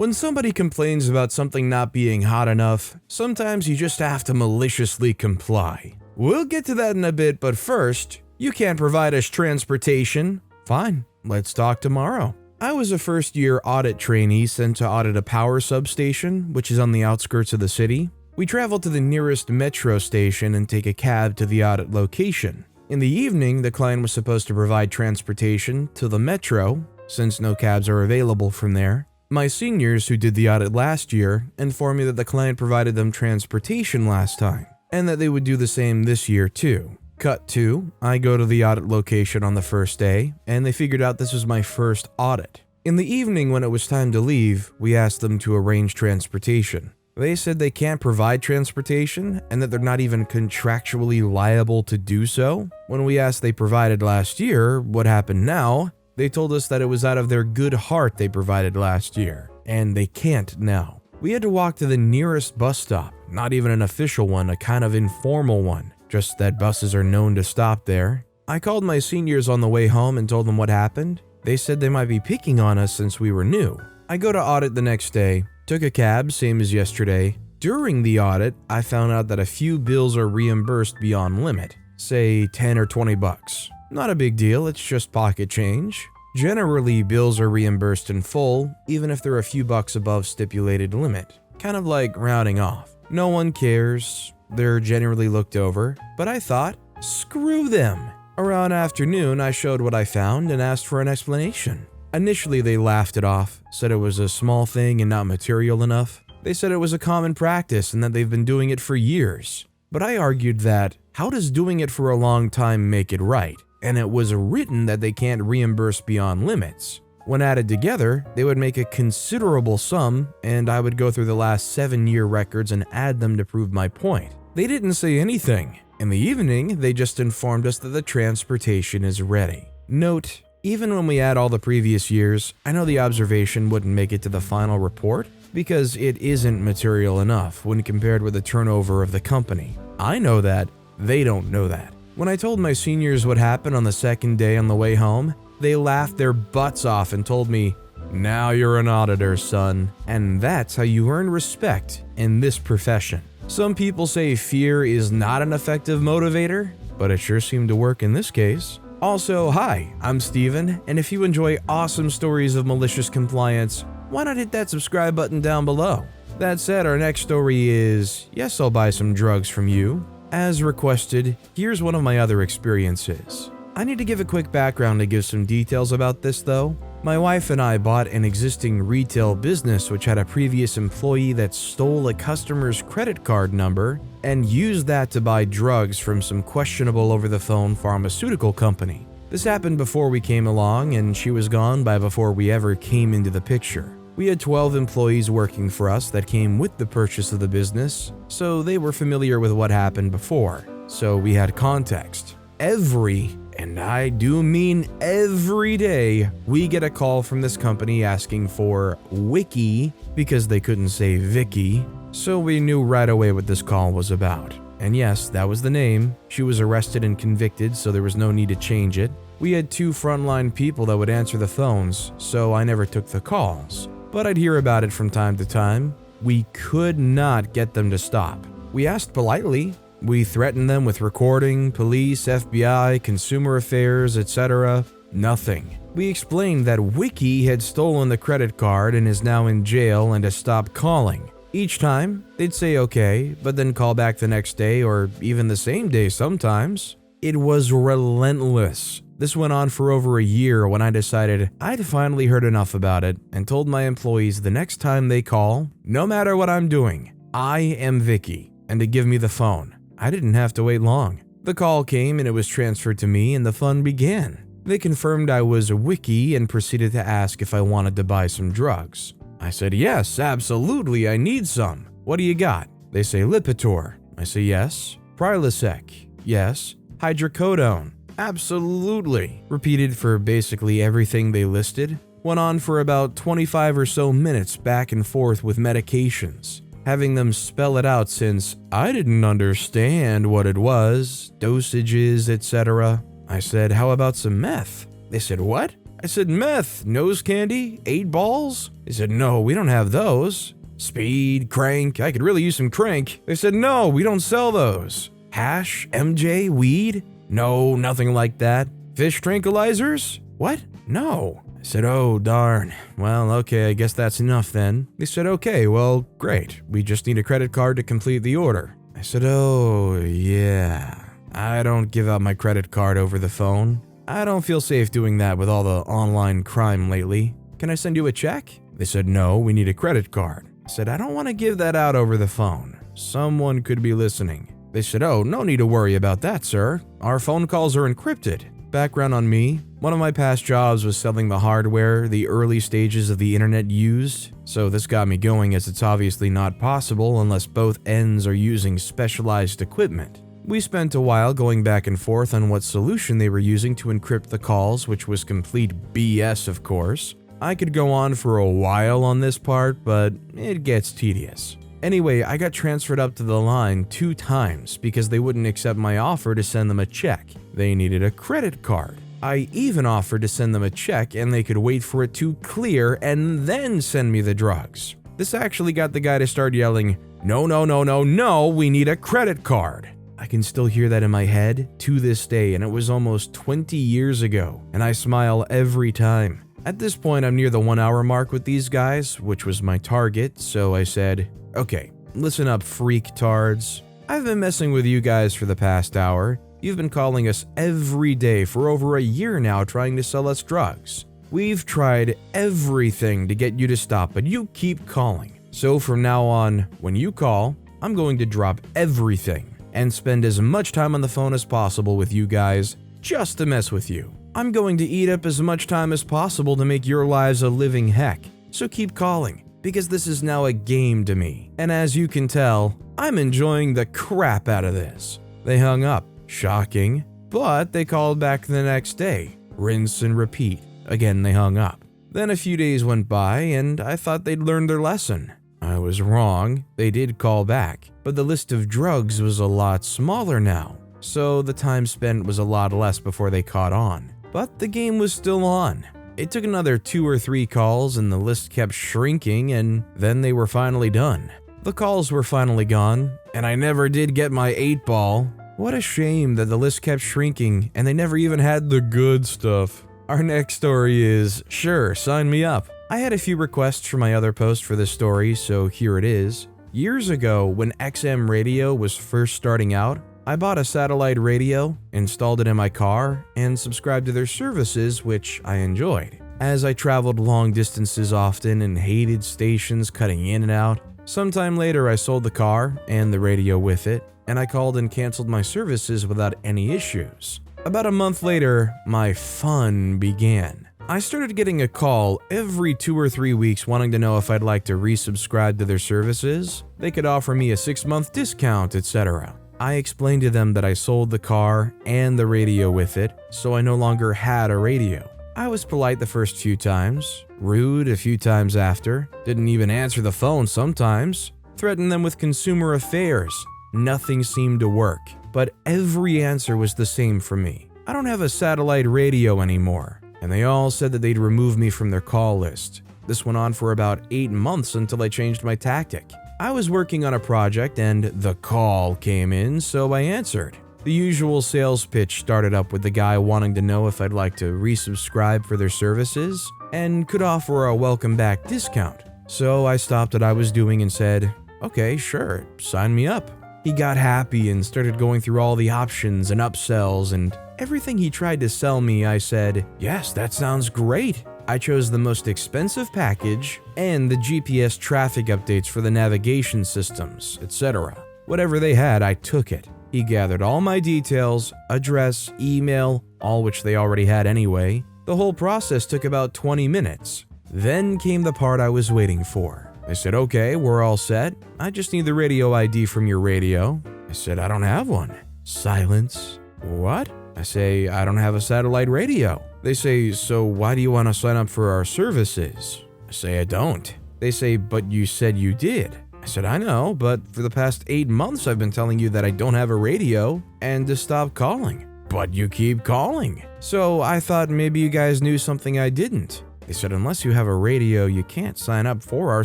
When somebody complains about something not being hot enough, sometimes you just have to maliciously comply. We'll get to that in a bit, but first, you can't provide us transportation. Fine, let's talk tomorrow. I was a first-year audit trainee sent to audit a power substation, which is on the outskirts of the city. We traveled to the nearest metro station and take a cab to the audit location. In the evening, the client was supposed to provide transportation to the metro, since no cabs are available from there. My seniors who did the audit last year informed me that the client provided them transportation last time, and that they would do the same this year too. Cut 2, I go to the audit location on the first day, and they figured out this was my first audit. In the evening when it was time to leave, we asked them to arrange transportation. They said they can't provide transportation and that they're not even contractually liable to do so. When we asked they provided last year, what happened now, they told us that it was out of their good heart they provided last year, and they can't now. We had to walk to the nearest bus stop, not even an official one, a kind of informal one. Just that buses are known to stop there. I called my seniors on the way home and told them what happened. They said they might be picking on us since we were new. I go to audit the next day, took a cab, same as yesterday. During the audit, I found out that a few bills are reimbursed beyond limit, say 10 or 20 bucks. Not a big deal, it's just pocket change. Generally, bills are reimbursed in full, even if they're a few bucks above stipulated limit. Kind of like rounding off. No one cares. They're generally looked over, but I thought, screw them. Around afternoon, I showed what I found and asked for an explanation. Initially, they laughed it off, said it was a small thing and not material enough. They said it was a common practice and that they've been doing it for years. But I argued that, how does doing it for a long time make it right? And it was written that they can't reimburse beyond limits. When added together, they would make a considerable sum, and I would go through the last 7-year records and add them to prove my point. They didn't say anything. In the evening, they just informed us that the transportation is ready. Note, even when we add all the previous years, I know the observation wouldn't make it to the final report because it isn't material enough when compared with the turnover of the company. I know that, they don't know that. When I told my seniors what happened on the second day on the way home, they laughed their butts off and told me, "Now you're an auditor, son." And that's how you earn respect in this profession. Some people say fear is not an effective motivator, but it sure seemed to work in this case. Also, hi, I'm Steven, and if you enjoy awesome stories of malicious compliance, why not hit that subscribe button down below? That said, our next story is, yes, I'll buy some drugs from you. As requested, here's one of my other experiences. I need to give a quick background to give some details about this though. My wife and I bought an existing retail business which had a previous employee that stole a customer's credit card number and used that to buy drugs from some questionable over-the-phone pharmaceutical company. This happened before we came along, and she was gone by before we ever came into the picture. We had 12 employees working for us that came with the purchase of the business, so they were familiar with what happened before, so we had context. And I do mean every day, we get a call from this company asking for Wiki because they couldn't say Vicky, so we knew right away what this call was about. And yes, that was the name. She was arrested and convicted, so there was no need to change it. We had 2 frontline people that would answer the phones, so I never took the calls. But I'd hear about it from time to time. We could not get them to stop. We asked politely. We threatened them with recording, police, FBI, consumer affairs, etc. Nothing. We explained that Wiki had stolen the credit card and is now in jail and has stopped calling. Each time, they'd say okay, but then call back the next day or even the same day sometimes. It was relentless. This went on for over a year when I decided I'd finally heard enough about it and told my employees the next time they call, no matter what I'm doing, I am Vicky, and to give me the phone. I didn't have to wait long. The call came and it was transferred to me and the fun began. They confirmed I was a Wiki and proceeded to ask if I wanted to buy some drugs. I said, yes, absolutely, I need some. What do you got? They say Lipitor. I say yes. Prilosec. Yes. Hydrocodone. Absolutely. Repeated for basically everything they listed. Went on for about 25 or so minutes back and forth with medications, having them spell it out since I didn't understand what it was, dosages, etc. I said, how about some meth? They said, what? I said, meth, nose candy, 8 balls? They said, no, we don't have those. Speed, crank, I could really use some crank. They said, no, we don't sell those. Hash, MJ, weed? No, nothing like that. Fish tranquilizers? What? No. I said, oh, darn. Well, okay, I guess that's enough then. They said, okay, well, great. We just need a credit card to complete the order. I said, oh, yeah. I don't give out my credit card over the phone. I don't feel safe doing that with all the online crime lately. Can I send you a check? They said, no, we need a credit card. I said, I don't want to give that out over the phone. Someone could be listening. They said, oh, no need to worry about that, sir. Our phone calls are encrypted. Background on me. One of my past jobs was selling the hardware the early stages of the internet used, so this got me going as it's obviously not possible unless both ends are using specialized equipment. We spent a while going back and forth on what solution they were using to encrypt the calls, which was complete BS, of course. I could go on for a while on this part, but it gets tedious. Anyway, I got transferred up to the line 2 times because they wouldn't accept my offer to send them a check. They needed a credit card. I even offered to send them a check and they could wait for it to clear and then send me the drugs. This actually got the guy to start yelling, no, no, no, no, no, we need a credit card. I can still hear that in my head to this day, and it was almost 20 years ago, and I smile every time. At this point, I'm near the 1 hour mark with these guys, which was my target, so I said, okay, listen up, freak-tards. I've been messing with you guys for the past hour. You've been calling us every day for over a year now trying to sell us drugs. We've tried everything to get you to stop, but you keep calling. So from now on, when you call, I'm going to drop everything and spend as much time on the phone as possible with you guys just to mess with you. I'm going to eat up as much time as possible to make your lives a living heck. So keep calling, because this is now a game to me. And as you can tell, I'm enjoying the crap out of this. They hung up. Shocking. But they called back the next day. Rinse and repeat. Again, they hung up. Then a few days went by, and I thought they'd learned their lesson. I was wrong. They did call back, but the list of drugs was a lot smaller now. So the time spent was a lot less before they caught on. But the game was still on. It took another 2 or 3 calls and the list kept shrinking, and then they were finally done. The calls were finally gone, and I never did get my 8-ball. What a shame that the list kept shrinking and they never even had the good stuff. Our next story is, sure, sign me up. I had a few requests for my other post for this story, so here it is. Years ago, when XM radio was first starting out, I bought a satellite radio, installed it in my car, and subscribed to their services, which I enjoyed. As I traveled long distances often and hated stations cutting in and out, sometime later I sold the car and the radio with it, and I called and canceled my services without any issues. About a month later, my fun began. I started getting a call every 2 or 3 weeks wanting to know if I'd like to resubscribe to their services. They could offer me a 6-month discount, etc. I explained to them that I sold the car and the radio with it, so I no longer had a radio. I was polite the first few times, rude a few times after, didn't even answer the phone sometimes, threatened them with consumer affairs. Nothing seemed to work, but every answer was the same for me. I don't have a satellite radio anymore, and they all said that they'd remove me from their call list. This went on for about 8 months until I changed my tactic. I was working on a project and the call came in, so I answered. The usual sales pitch started up with the guy wanting to know if I'd like to resubscribe for their services and could offer a welcome back discount. So I stopped what I was doing and said, okay, sure, sign me up. He got happy and started going through all the options and upsells, and everything he tried to sell me, I said, yes, that sounds great. I chose the most expensive package and the GPS traffic updates for the navigation systems, etc. Whatever they had, I took it. He gathered all my details, address, email, all which they already had anyway. The whole process took about 20 minutes. Then came the part I was waiting for. I said, okay, we're all set. I just need the radio ID from your radio. I said, I don't have one. Silence. What? I say, I don't have a satellite radio. They say, so why do you want to sign up for our services? I say, I don't. They say, but you said you did. I said, I know, but for the past 8 months I've been telling you that I don't have a radio and to stop calling. but you keep calling. So I thought maybe you guys knew something I didn't. They said, unless you have a radio, you can't sign up for our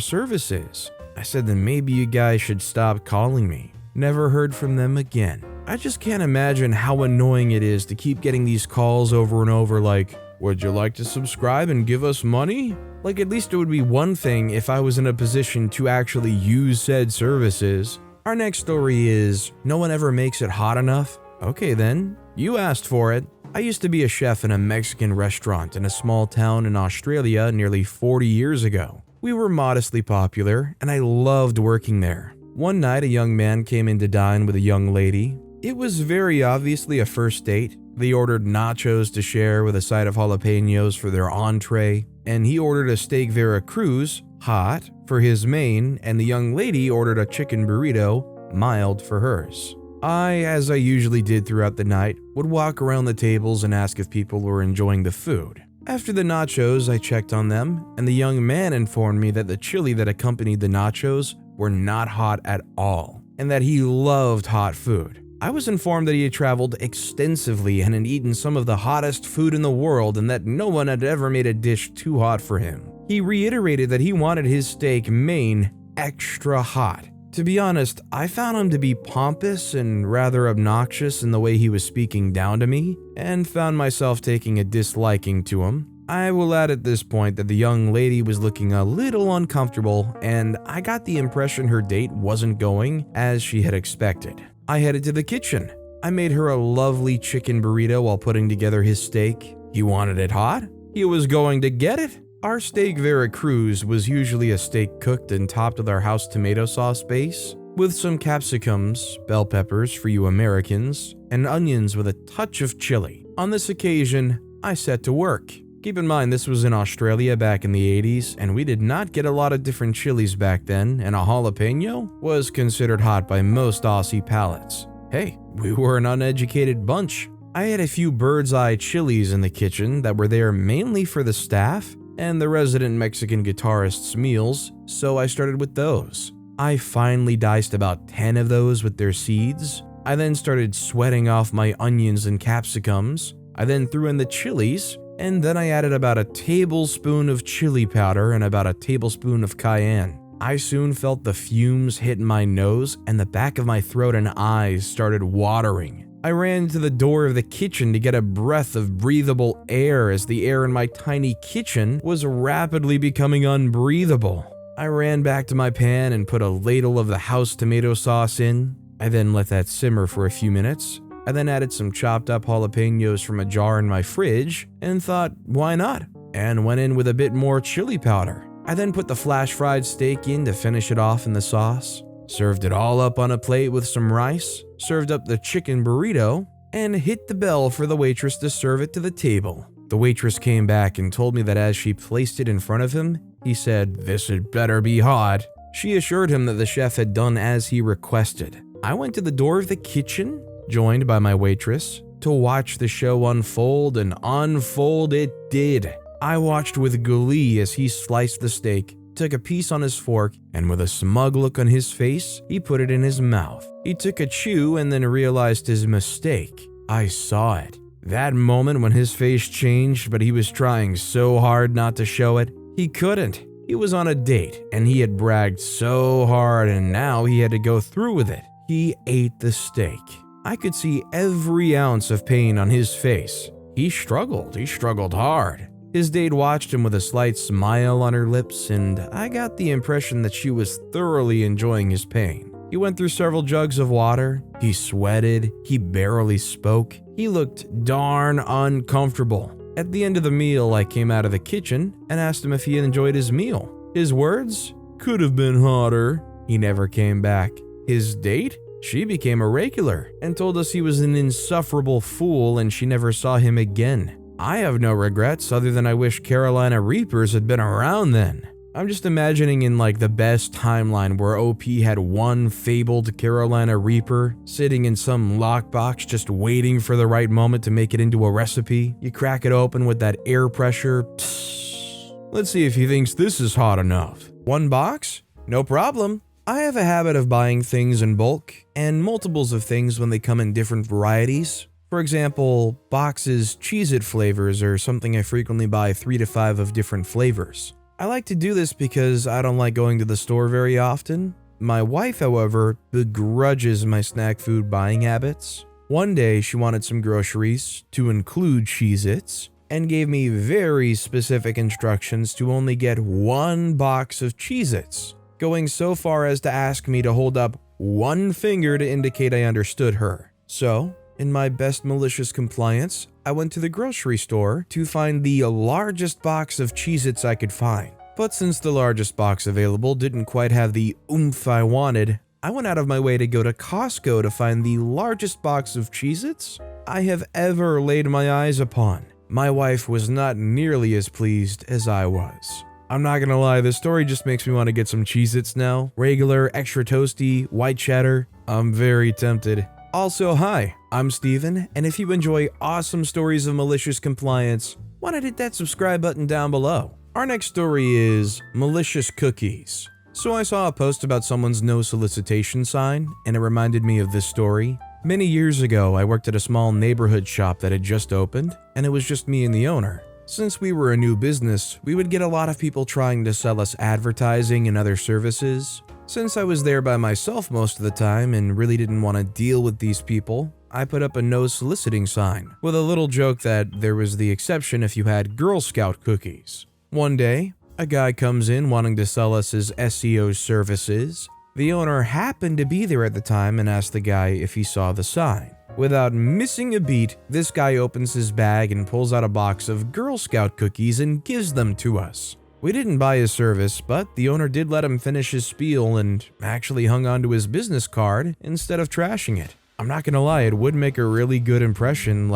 services. I said, then maybe you guys should stop calling me. Never heard from them again. I just can't imagine how annoying it is to keep getting these calls over and over like, would you like to subscribe and give us money? Like, at least it would be one thing if I was in a position to actually use said services. Our next story is, no one ever makes it hot enough? Okay then, you asked for it. I used to be a chef in a Mexican restaurant in a small town in Australia nearly 40 years ago. We were modestly popular, and I loved working there. One night, a young man came in to dine with a young lady. It was very obviously a first date. They ordered nachos to share with a side of jalapenos for their entree, and he ordered a steak Veracruz, hot, for his main, and the young lady ordered a chicken burrito, mild, for hers. I, as I usually did throughout the night, would walk around the tables and ask if people were enjoying the food. After the nachos, I checked on them, and the young man informed me that the chili that accompanied the nachos were not hot at all, and that he loved hot food. I was informed that he had traveled extensively and had eaten some of the hottest food in the world and that no one had ever made a dish too hot for him. He reiterated that he wanted his steak main extra hot. To be honest, I found him to be pompous and rather obnoxious in the way he was speaking down to me, and found myself taking a disliking to him. I will add at this point that the young lady was looking a little uncomfortable, and I got the impression her date wasn't going as she had expected. I headed to the kitchen. I made her a lovely chicken burrito while putting together his steak. He wanted it hot. He was going to get it. Our steak Veracruz was usually a steak cooked and topped with our house tomato sauce base, with some capsicums, bell peppers for you Americans, and onions with a touch of chili. On this occasion, I set to work. Keep in mind this was in Australia back in the 80s, and we did not get a lot of different chilies back then, and a jalapeno was considered hot by most Aussie palates. Hey, we were an uneducated bunch. I had a few bird's eye chilies in the kitchen that were there mainly for the staff and the resident Mexican guitarist's meals, so I started with those. I finally diced about 10 of those with their seeds. I then started sweating off my onions and capsicums. I then threw in the chilies, and then I added about a tablespoon of chili powder and about a tablespoon of cayenne. I soon felt the fumes hit my nose, and the back of my throat and eyes started watering. I ran to the door of the kitchen to get a breath of breathable air as the air in my tiny kitchen was rapidly becoming unbreathable. I ran back to my pan and put a ladle of the house tomato sauce in. I then let that simmer for a few minutes. I then added some chopped up jalapenos from a jar in my fridge and thought, why not? And went in with a bit more chili powder. I then put the flash fried steak in to finish it off in the sauce, served it all up on a plate with some rice, served up the chicken burrito, and hit the bell for the waitress to serve it to the table. The waitress came back and told me that as she placed it in front of him, he said, "This had better be hot." She assured him that the chef had done as he requested. I went to the door of the kitchen, joined by my waitress, to watch the show unfold, and unfold it did. I watched with glee as he sliced the steak, took a piece on his fork, and with a smug look on his face, he put it in his mouth. He took a chew and then realized his mistake. I saw it. That moment when his face changed, but he was trying so hard not to show it, he couldn't. He was on a date, and he had bragged so hard, and now he had to go through with it. He ate the steak. I could see every ounce of pain on his face. He struggled hard. His date watched him with a slight smile on her lips, and I got the impression that she was thoroughly enjoying his pain. He went through several jugs of water, he sweated, he barely spoke, he looked darn uncomfortable. At the end of the meal, I came out of the kitchen and asked him if he enjoyed his meal. His words? Could have been hotter. He never came back. His date? She became a regular and told us he was an insufferable fool and she never saw him again. I have no regrets other than I wish Carolina Reapers had been around then. I'm just imagining in like the best timeline where OP had one fabled Carolina Reaper sitting in some lockbox just waiting for the right moment to make it into a recipe. You crack it open with that air pressure. Psst. Let's see if he thinks this is hot enough. One box? No problem. I have a habit of buying things in bulk and multiples of things when they come in different varieties. For example, boxes Cheez-It flavors are something I frequently buy 3 to 5 of different flavors. I like to do this because I don't like going to the store very often. My wife, however, begrudges my snack food buying habits. One day, she wanted some groceries, to include Cheez-Its, and gave me very specific instructions to only get 1 box of Cheez-Its, going so far as to ask me to hold up 1 finger to indicate I understood her. So, in my best malicious compliance, I went to the grocery store to find the largest box of Cheez-Its I could find. But since the largest box available didn't quite have the oomph I wanted, I went out of my way to go to Costco to find the largest box of Cheez-Its I have ever laid my eyes upon. My wife was not nearly as pleased as I was. I'm not gonna lie, this story just makes me want to get some Cheez-Its now. Regular, extra toasty, white cheddar. I'm very tempted. Also, hi, I'm Steven, and if you enjoy awesome stories of malicious compliance, why not hit that subscribe button down below? Our next story is Malicious Cookies. So I saw a post about someone's no solicitation sign, and it reminded me of this story. Many years ago, I worked at a small neighborhood shop that had just opened, and it was just me and the owner. Since we were a new business, we would get a lot of people trying to sell us advertising and other services. Since I was there by myself most of the time and really didn't want to deal with these people, I put up a no soliciting sign, with a little joke that there was the exception if you had Girl Scout cookies. One day, a guy comes in wanting to sell us his SEO services. The owner happened to be there at the time and asked the guy if he saw the sign. Without missing a beat, this guy opens his bag and pulls out a box of Girl Scout cookies and gives them to us. We didn't buy his service, but the owner did let him finish his spiel and actually hung onto his business card instead of trashing it. I'm not gonna lie, it would make a really good impression.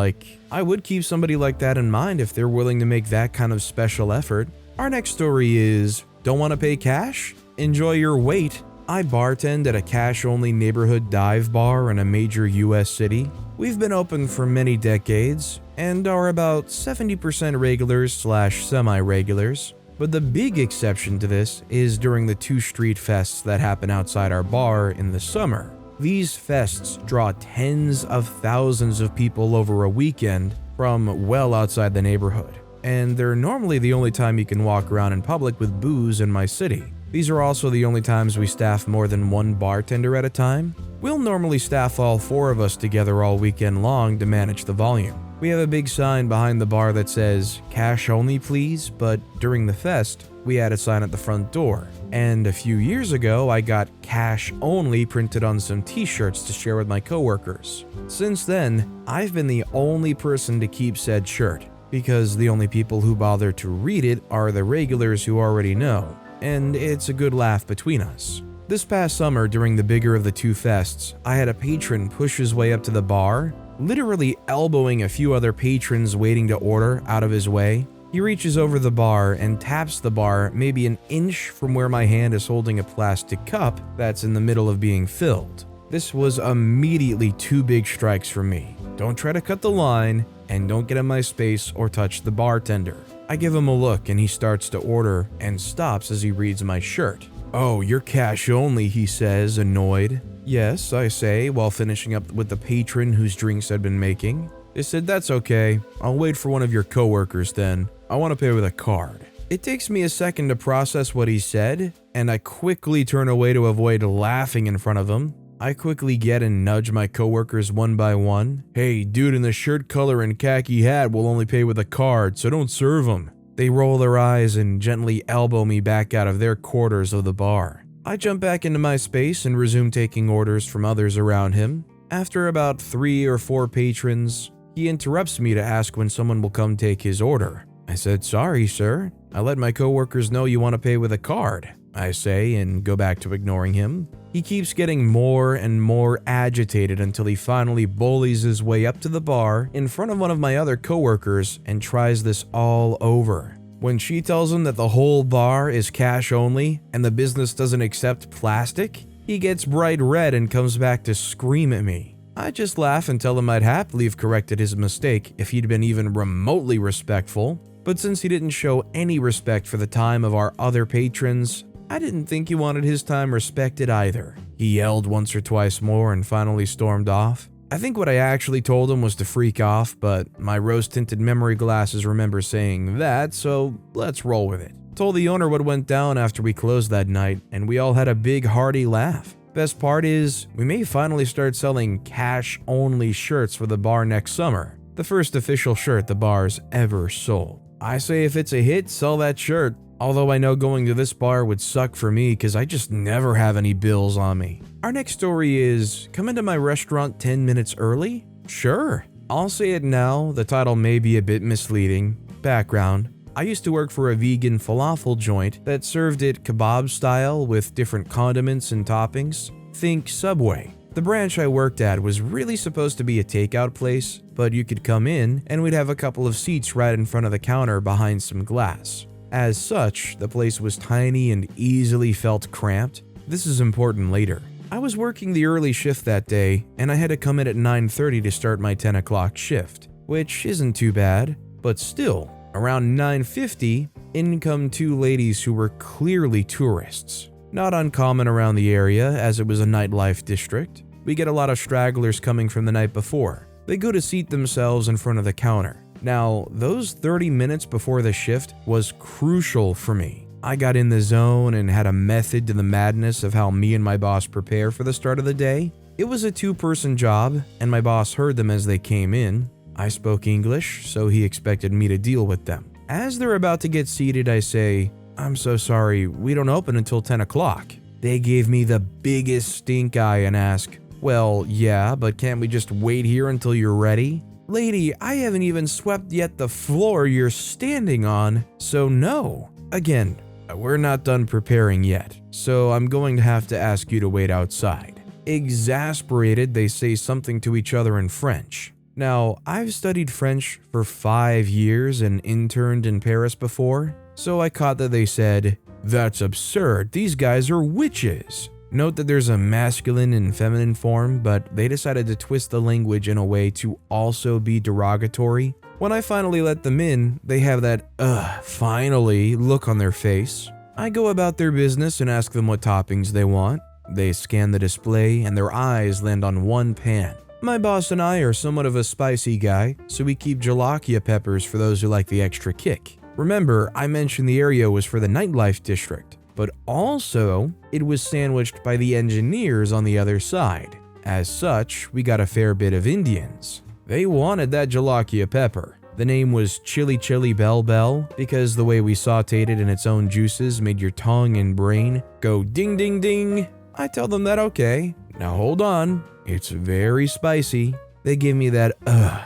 I would keep somebody like that in mind if they're willing to make that kind of special effort. Our next story is, don't want to pay cash? Enjoy your wait. I bartend at a cash-only neighborhood dive bar in a major US city. We've been open for many decades and are about 70% regulars/semi-regulars. But the big exception to this is during the 2 street fests that happen outside our bar in the summer. These fests draw tens of thousands of people over a weekend from well outside the neighborhood, and they're normally the only time you can walk around in public with booze in my city. These are also the only times we staff more than 1 bartender at a time. We'll normally staff all 4 of us together all weekend long to manage the volume. We have a big sign behind the bar that says, "Cash only please," but during the fest, we had a sign at the front door. And a few years ago, I got "Cash only" printed on some t-shirts to share with my coworkers. Since then, I've been the only person to keep said shirt, because the only people who bother to read it are the regulars who already know, and it's a good laugh between us. This past summer, during the bigger of the 2 fests, I had a patron push his way up to the bar, literally elbowing a few other patrons waiting to order out of his way. He reaches over the bar and taps the bar maybe an inch from where my hand is holding a plastic cup that's in the middle of being filled. This was immediately 2 big strikes for me. Don't try to cut the line, and don't get in my space or touch the bartender. I give him a look and he starts to order and stops as he reads my shirt. "Oh, you're cash only," he says, annoyed. "Yes," I say, while finishing up with the patron whose drinks I'd been making. They said, "That's okay. I'll wait for one of your coworkers then. I want to pay with a card." It takes me a second to process what he said, and I quickly turn away to avoid laughing in front of him. I quickly get and nudge my coworkers one by one. "Hey, dude in the shirt color and khaki hat will only pay with a card, so don't serve him." They roll their eyes and gently elbow me back out of their quarters of the bar. I jump back into my space and resume taking orders from others around him. After about 3 or 4 patrons, he interrupts me to ask when someone will come take his order. I said, "Sorry, sir. I let my coworkers know you want to pay with a card," I say, and go back to ignoring him. He keeps getting more and more agitated until he finally bullies his way up to the bar in front of one of my other coworkers and tries this all over. When she tells him that the whole bar is cash only and the business doesn't accept plastic, he gets bright red and comes back to scream at me. I just laugh and tell him I'd happily have corrected his mistake if he'd been even remotely respectful, but since he didn't show any respect for the time of our other patrons, I didn't think he wanted his time respected either. He yelled once or twice more and finally stormed off. I think what I actually told him was to freak off, but my rose-tinted memory glasses remember saying that, so let's roll with it. Told the owner what went down after we closed that night, and we all had a big hearty laugh. Best part is, we may finally start selling cash-only shirts for the bar next summer. The first official shirt the bar's ever sold. I say if it's a hit, sell that shirt. Although I know going to this bar would suck for me because I just never have any bills on me. Our next story is, come into my restaurant 10 minutes early? Sure. I'll say it now, the title may be a bit misleading. Background. I used to work for a vegan falafel joint that served it kebab style with different condiments and toppings. Think Subway. The branch I worked at was really supposed to be a takeout place, but you could come in and we'd have a couple of seats right in front of the counter behind some glass. As such, the place was tiny and easily felt cramped. This is important later. I was working the early shift that day, and I had to come in at 9:30 to start my 10 o'clock shift, which isn't too bad, but still, around 9:50, in come two ladies who were clearly tourists. Not uncommon around the area as it was a nightlife district. We get a lot of stragglers coming from the night before. They go to seat themselves in front of the counter. Now, those 30 minutes before the shift was crucial for me. I got in the zone and had a method to the madness of how me and my boss prepare for the start of the day. It was a two-person job, and my boss heard them as they came in. I spoke English, so he expected me to deal with them. As they're about to get seated, I say, "I'm so sorry, we don't open until 10 o'clock. They gave me the biggest stink eye and ask, "Well, yeah, but can't we just wait here until you're ready?" "Lady, I haven't even swept yet the floor you're standing on, so no." Again, we're not done preparing yet, so I'm going to have to ask you to wait outside. Exasperated, they say something to each other in French. Now, I've studied French for 5 years and interned in Paris before, so I caught that they said, "That's absurd, these guys are witches." Note that there's a masculine and feminine form, but they decided to twist the language in a way to also be derogatory. When I finally let them in, they have that, finally look on their face. I go about their business and ask them what toppings they want. They scan the display and their eyes land on one pan. My boss and I are somewhat of a spicy guy, so we keep jalapeño peppers for those who like the extra kick. Remember, I mentioned the area was for the nightlife district, but also it was sandwiched by the engineers on the other side. As such, we got a fair bit of Indians. They wanted that jalapeño pepper. The name was Chili Chili Bell Bell because the way we sauteed it in its own juices made your tongue and brain go ding ding ding. I tell them that okay, now hold on, it's very spicy. They give me that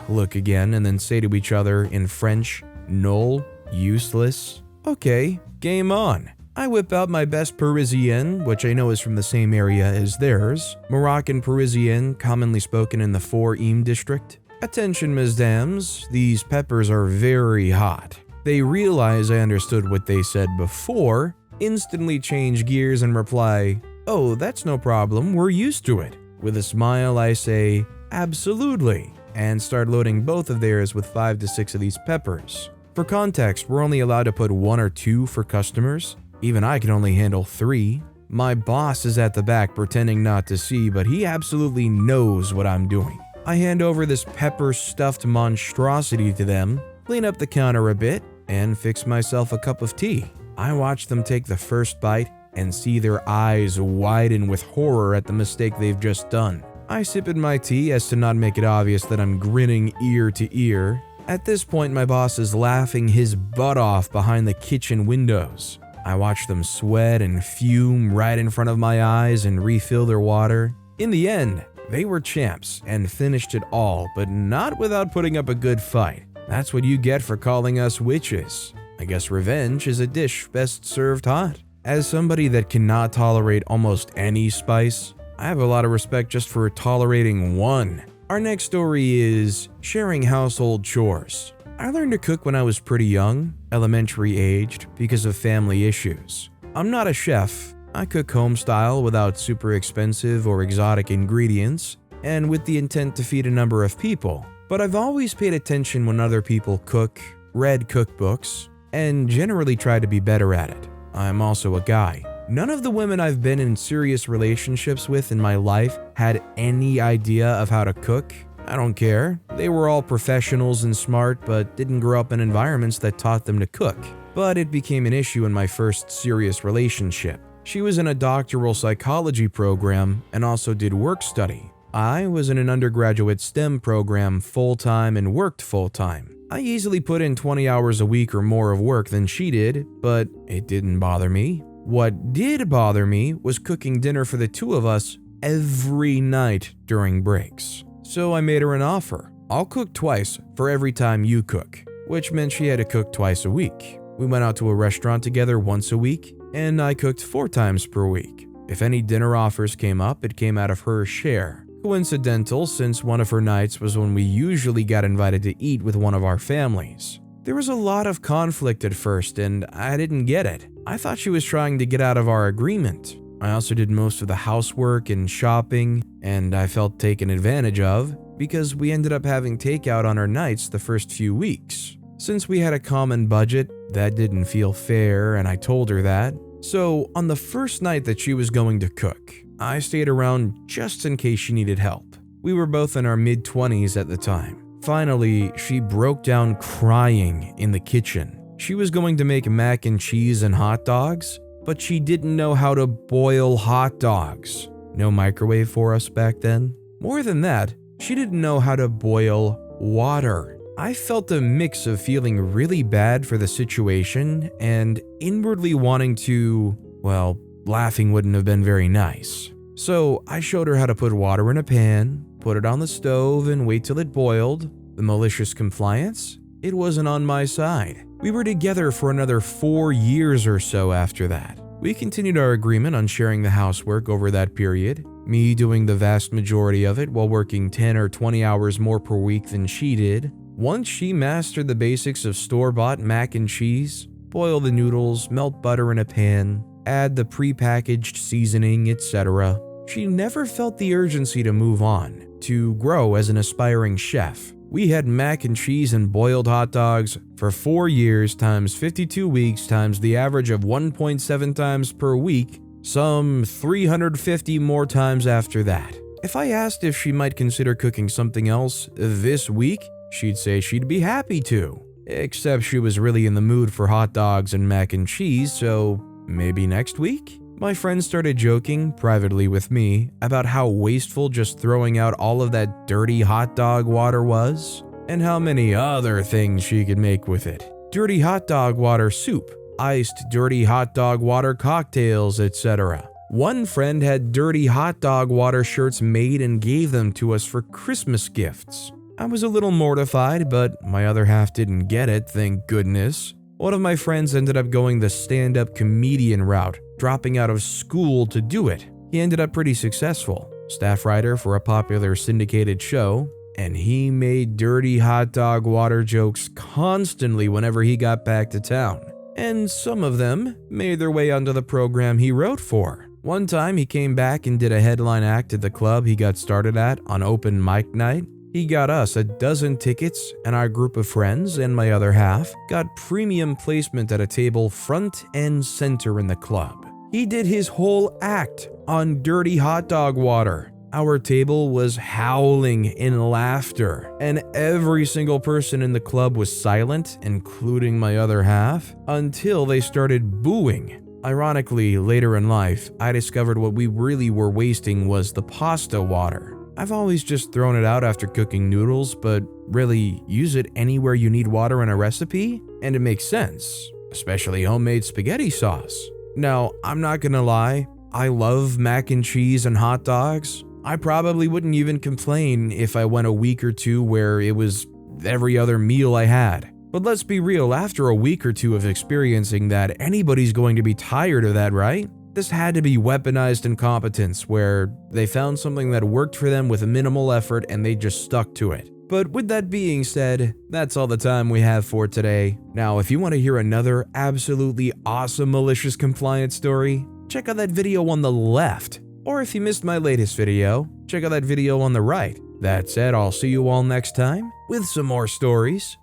look again and then say to each other in French, "Null, useless." Okay, game on. I whip out my best Parisienne, which I know is from the same area as theirs. Moroccan Parisienne, commonly spoken in the 4 district. "Attention, mesdames, these peppers are very hot." They realize I understood what they said before, instantly change gears and reply, "Oh, that's no problem, we're used to it." With a smile, I say, "Absolutely," and start loading both of theirs with 5 to 6 of these peppers. For context, we're only allowed to put 1 or 2 for customers. Even I can only handle 3. My boss is at the back pretending not to see, but he absolutely knows what I'm doing. I hand over this pepper-stuffed monstrosity to them, clean up the counter a bit, and fix myself a cup of tea. I watch them take the first bite and see their eyes widen with horror at the mistake they've just done. I sip in my tea as to not make it obvious that I'm grinning ear to ear. At this point, my boss is laughing his butt off behind the kitchen windows. I watch them sweat and fume right in front of my eyes and refill their water. In the end, they were champs and finished it all, but not without putting up a good fight. That's what you get for calling us witches. I guess revenge is a dish best served hot. As somebody that cannot tolerate almost any spice, I have a lot of respect just for tolerating one. Our next story is sharing household chores. I learned to cook when I was pretty young, elementary aged, because of family issues. I'm not a chef. I cook home style without super expensive or exotic ingredients, and with the intent to feed a number of people. But I've always paid attention when other people cook, read cookbooks, and generally try to be better at it. I'm also a guy. None of the women I've been in serious relationships with in my life had any idea of how to cook. I don't care. They were all professionals and smart, but didn't grow up in environments that taught them to cook. But it became an issue in my first serious relationship. She was in a doctoral psychology program and also did work study. I was in an undergraduate STEM program full-time and worked full-time. I easily put in 20 hours a week or more of work than she did, but it didn't bother me. What did bother me was cooking dinner for the two of us every night during breaks. So I made her an offer. I'll cook twice for every time you cook, which meant she had to cook twice a week. We went out to a restaurant together once a week, and I cooked 4 times per week. If any dinner offers came up, it came out of her share. Coincidental, since one of her nights was when we usually got invited to eat with one of our families. There was a lot of conflict at first, and I didn't get it. I thought she was trying to get out of our agreement. I also did most of the housework and shopping, and I felt taken advantage of because we ended up having takeout on our nights the first few weeks. Since we had a common budget, that didn't feel fair, and I told her that. So, on the first night that she was going to cook, I stayed around just in case she needed help. We were both in our mid-20s at the time. Finally, she broke down crying in the kitchen. She was going to make mac and cheese and hot dogs, but she didn't know how to boil hot dogs. No microwave for us back then. More than that, she didn't know how to boil water. I felt a mix of feeling really bad for the situation and inwardly wanting to, well, laughing wouldn't have been very nice. So I showed her how to put water in a pan, put it on the stove, and wait till it boiled. The malicious compliance? It wasn't on my side. We were together for another 4 years or so after that. We continued our agreement on sharing the housework over that period, me doing the vast majority of it while working 10 or 20 hours more per week than she did. Once she mastered the basics of store-bought mac and cheese, boil the noodles, melt butter in a pan, add the pre-packaged seasoning, etc., she never felt the urgency to move on, to grow as an aspiring chef. We had mac and cheese and boiled hot dogs for 4 years times 52 weeks times the average of 1.7 times per week, some 350 more times after that. If I asked if she might consider cooking something else this week, she'd say she'd be happy to. Except she was really in the mood for hot dogs and mac and cheese, so maybe next week? My friends started joking, privately with me, about how wasteful just throwing out all of that dirty hot dog water was, and how many other things she could make with it. Dirty hot dog water soup, iced dirty hot dog water cocktails, etc. One friend had dirty hot dog water shirts made and gave them to us for Christmas gifts. I was a little mortified, but my other half didn't get it, thank goodness. One of my friends ended up going the stand-up comedian route, dropping out of school to do it. He ended up pretty successful, staff writer for a popular syndicated show, and he made dirty hot dog water jokes constantly whenever he got back to town. And some of them made their way onto the program he wrote for. One time he came back and did a headline act at the club he got started at on open mic night. He got us a dozen tickets, and our group of friends and my other half got premium placement at a table front and center in the club. He did his whole act on dirty hot dog water. Our table was howling in laughter, and every single person in the club was silent, including my other half, until they started booing. Ironically, later in life, I discovered what we really were wasting was the pasta water. I've always just thrown it out after cooking noodles, but really, use it anywhere you need water in a recipe, and it makes sense, especially homemade spaghetti sauce. Now, I'm not gonna lie, I love mac and cheese and hot dogs. I probably wouldn't even complain if I went a week or two where it was every other meal I had. But let's be real, after a week or two of experiencing that, anybody's going to be tired of that, right? This had to be weaponized incompetence, where they found something that worked for them with minimal effort and they just stuck to it. But with that being said, that's all the time we have for today. Now, if you want to hear another absolutely awesome malicious compliance story, check out that video on the left. Or if you missed my latest video, check out that video on the right. That said, I'll see you all next time with some more stories.